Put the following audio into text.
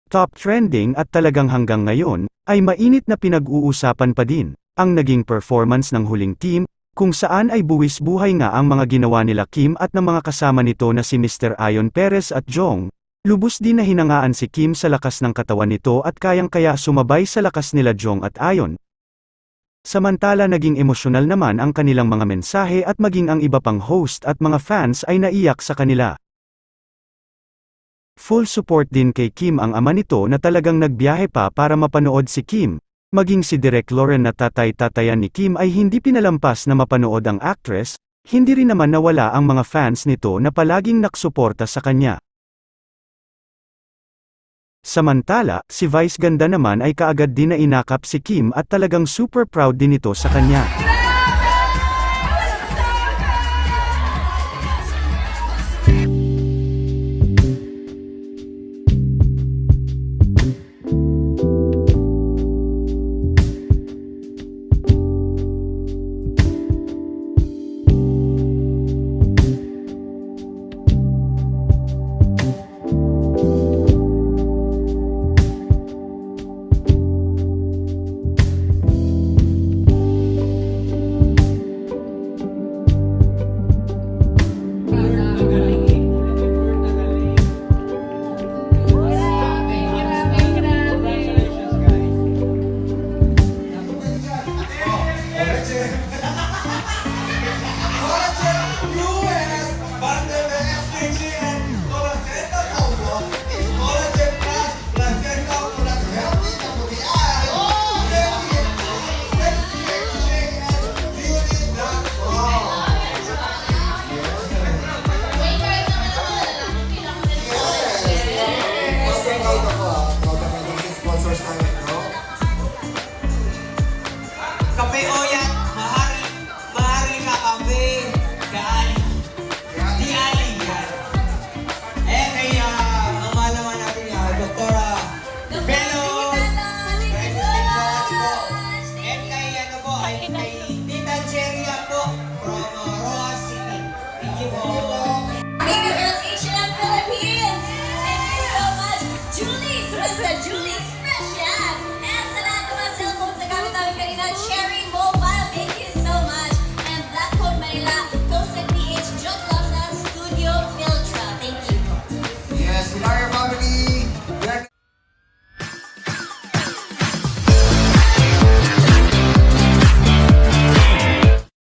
top trending at talagang hanggang ngayon, ay mainit na pinag-uusapan pa din, ang naging performance ng huling team, kung saan ay buwis buhay nga ang mga ginawa nila Kim at ng mga kasama nito na si Mr. Ayon Perez at Jong. Lubos din na hinangaan si Kim sa lakas ng katawan nito at kayang-kaya sumabay sa lakas nila Jong at Ayon. Samantala naging emosyonal naman ang kanilang mga mensahe at maging ang iba pang host at mga fans ay naiyak sa kanila. Full support din kay Kim ang ama nito na talagang nagbiyahe pa para mapanood si Kim. Maging si Direk Lauren na tatay-tatayan ni Kim ay hindi pinalampas na mapanood ang actress, hindi rin naman nawala ang mga fans nito na palaging naksuporta sa kanya. Samantala, si Vice Ganda naman ay kaagad din na inakap si Kim at talagang super proud din ito sa kanya.